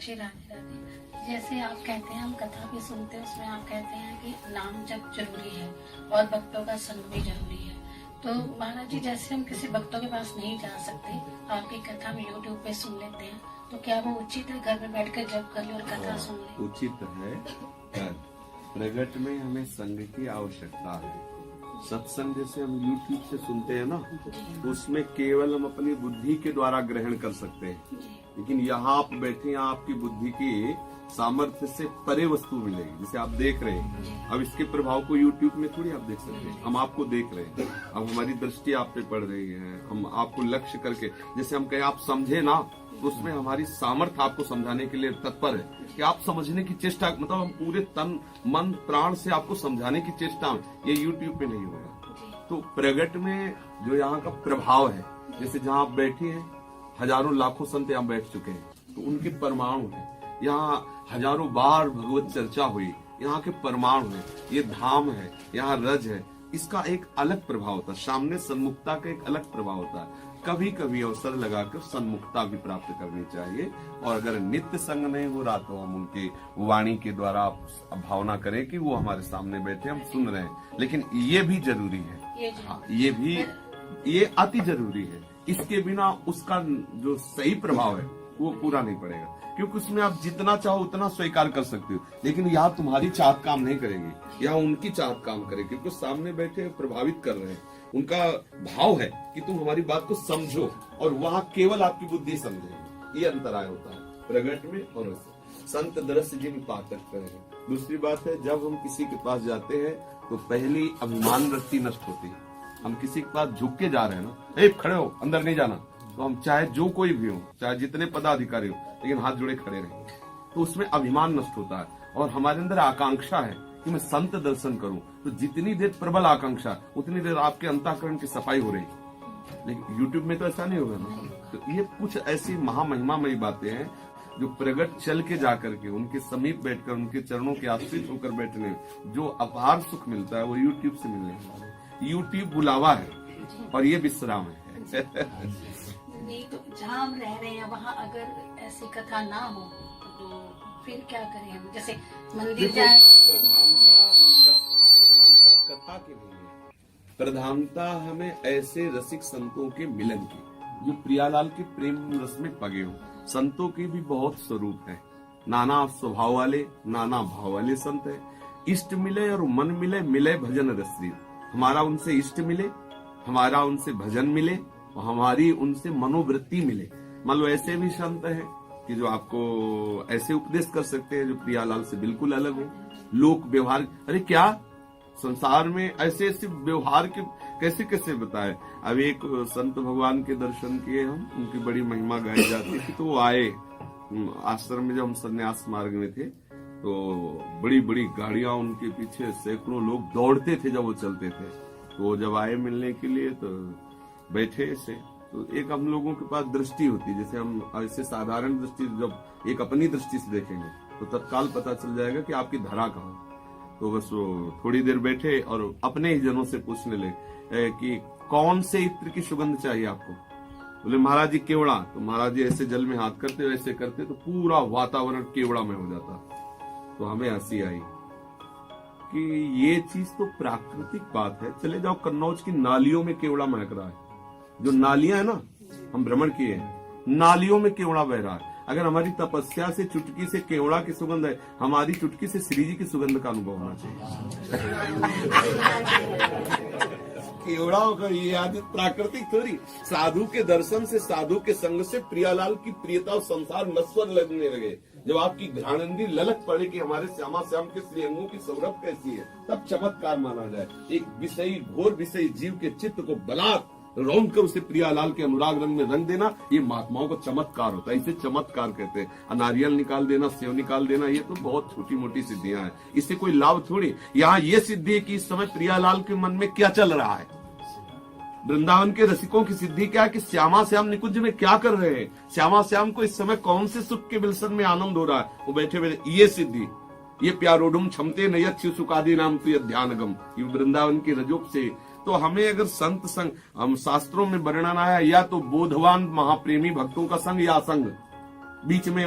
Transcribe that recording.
श्री राधे राधे। जैसे आप कहते हैं, हम कथा भी सुनते हैं, उसमें आप कहते हैं कि नाम जप जरूरी है और भक्तों का संग भी जरूरी है। तो महाराज जी, जैसे हम किसी भक्तों के पास नहीं जा सकते, आपकी कथा में यूट्यूब पे सुन लेते हैं, तो क्या वो उचित है घर में बैठकर जप कर ले और कथा सुन ले? उचित है। प्रगट में हमें संग की आवश्यकता है। सत्संग जैसे हम YouTube से सुनते हैं ना, तो उसमें केवल हम अपनी बुद्धि के द्वारा ग्रहण कर सकते हैं, लेकिन यहाँ आप बैठे हैं, आपकी बुद्धि की सामर्थ्य से परे वस्तु मिलेगी। जैसे आप देख रहे हैं, अब इसके प्रभाव को YouTube में थोड़ी आप देख सकते हैं, हम आपको देख रहे हैं, अब हमारी दृष्टि आप पे पड़ रही है, हम आपको लक्ष्य करके, जैसे हम कहें आप समझे ना, तो उसमें हमारी सामर्थ्य आपको समझाने के लिए तत्पर है कि आप समझने की चेष्टा, मतलब हम पूरे तन मन प्राण से आपको समझाने की चेष्टा में, ये YouTube पे नहीं होगा। तो प्रगट में जो यहाँ का प्रभाव है, जैसे जहाँ आप बैठे हैं, हजारों लाखों संत यहाँ बैठ चुके हैं, तो उनके परमाणु है। यहाँ हजारों बार भगवत चर्चा हुई, यहाँ के परमाणु है, ये धाम है, यहाँ रज है, इसका एक अलग प्रभाव होता है। सामने सन्मुखता का एक अलग प्रभाव होता है। कभी कभी अवसर लगाकर सन्मुखता भी प्राप्त करनी चाहिए, और अगर नित्य संग नहीं हो रहा तो हम उनकी वाणी के द्वारा भावना करें कि वो हमारे सामने बैठे, हम सुन रहे हैं। लेकिन ये भी जरूरी है, हाँ, ये अति जरूरी है। इसके बिना उसका जो सही प्रभाव है वो पूरा नहीं पड़ेगा, क्योंकि उसमें आप जितना चाहो उतना स्वीकार कर सकते हो, लेकिन यहाँ तुम्हारी चाहत काम नहीं करेगी, यहाँ उनकी चाहत काम करेगी, क्योंकि सामने बैठे प्रभावित कर रहे हैं। उनका भाव है कि तुम हमारी बात को समझो, और वहाँ केवल आपकी बुद्धि समझेगी। ये अंतराय होता है प्रगट में और वैसे। संत दृश्य जिन पाठक करें। दूसरी बात है, जब हम किसी के पास जाते हैं तो पहली अभिमान वृत्ति नष्ट होती है। हम किसी के पास झुक के जा रहे हैं ना, खड़े हो, अंदर नहीं जाना, तो हम चाहे जो कोई भी हो, चाहे जितने पदाधिकारी हो, लेकिन हाथ जुड़े खड़े रहें, तो उसमें अभिमान नष्ट होता है, और हमारे अंदर आकांक्षा है कि मैं संत दर्शन करूं। तो जितनी देर प्रबल आकांक्षा, उतनी देर आपके अंतःकरण की सफाई हो रही। लेकिन YouTube में तो ऐसा नहीं होगा ना। तो ये कुछ ऐसी महामहिमामयी बातें हैं जो प्रगट चल के जाकर के उनके समीप बैठकर, उनके चरणों के आश्रित होकर बैठने में जो अपार सुख मिलता है, वो YouTube से मिलने वाला है। YouTube बुलावा है और ये विश्राम है। नहीं, तो जहाँ हम रह रहे हैं वहाँ अगर ऐसी कथा ना हो तो फिर क्या करें हम? जैसे मंदिर जाए, प्रधानता कथा की नहीं है, प्रधानता हमें ऐसे रसिक संतों के मिलन की, जो प्रियालाल के प्रेम रस में पगे हो। संतों के भी बहुत स्वरूप है, नाना स्वभाव वाले, नाना भाव वाले संत है। इष्ट मिले और मन मिले, मिले भजन रसरी। हमारा उनसे इष्ट मिले, हमारा उनसे भजन मिले, और हमारी उनसे मनोवृत्ति मिले। मान लो ऐसे भी संत हैं कि जो आपको ऐसे उपदेश कर सकते हैं जो प्रियालाल से बिल्कुल अलग हो। लोक व्यवहार, अरे क्या संसार में ऐसे ऐसे व्यवहार के कैसे कैसे बताए। अब एक संत भगवान के दर्शन किए हम, उनकी बड़ी महिमा गाई जाती थी, तो वो आए आश्रम में, जब हम संन्यास मार्ग में थे, तो बड़ी बड़ी गाड़ियां उनके पीछे, सैकड़ों लोग दौड़ते थे जब वो चलते थे। तो जब आए मिलने के लिए तो बैठे ऐसे, तो एक हम लोगों के पास दृष्टि होती है, जैसे हम ऐसे साधारण दृष्टि, जब एक अपनी दृष्टि से देखेंगे तो तत्काल पता चल जाएगा कि आपकी धरा कहाँ। तो बस वो थोड़ी देर बैठे और अपने ही जनों से पूछने लगे कि कौन से इत्र की सुगंध चाहिए आपको। बोले महाराज जी केवड़ा। तो महाराज जी ऐसे जल में हाथ करते, ऐसे करते, तो पूरा वातावरण केवड़ा में हो जाता। तो हमें हंसी आई कि ये चीज तो प्राकृतिक बात है। चले जाओ कन्नौज की नालियों में केवड़ा महक रहा है, जो नालियां है ना, हम भ्रमण किए हैं, नालियों में केवड़ा बह रहा है। अगर हमारी तपस्या से चुटकी से केवड़ा की सुगंध है, हमारी चुटकी से श्री जी की सुगंध का अनुभव होना चाहिए। केवड़ा होगा ये आदि प्राकृतिक थोड़ी। साधु के दर्शन से, साधु के संग से प्रियालाल की प्रियता और संसार नश्वर लगने लगे। जब आपकी घ्राणेंद्रिय ललक पड़े कि हमारे श्यामा श्याम के श्रीअंगों की सौरभ कैसी है, तब चमत्कार माना जाए। एक विषयी, घोर विषयी जीव के चित्त को बलात् रौंद कर उसे प्रियालाल के अनुराग रंग में रंग देना, ये महात्माओं का चमत्कार होता है। इसे चमत्कार कहते हैं। नारियल निकाल देना, सेव निकाल देना, ये तो बहुत छोटी मोटी सिद्धियां हैं, इससे कोई लाभ थोड़ी। यहाँ ये सिद्धि है कि इस समय प्रियालाल के मन में क्या चल रहा है। वृंदावन के रसिकों की सिद्धि क्या है कि श्यामा श्याम निकुंज में क्या कर रहे हैं, श्यामा श्याम को इस समय कौन से सुख के विलसन में आनंद हो रहा है, वो बैठे बैठे ये सिद्धि, ये प्यारोडुम क्षमते नयत सुखादि नाम तो ध्यानगम, ये वृंदावन की रजोप से। तो हमें अगर संत संग, हम शास्त्रों में वर्णन आया, या तो बोधवान महाप्रेमी भक्तों का संग या संग बीच में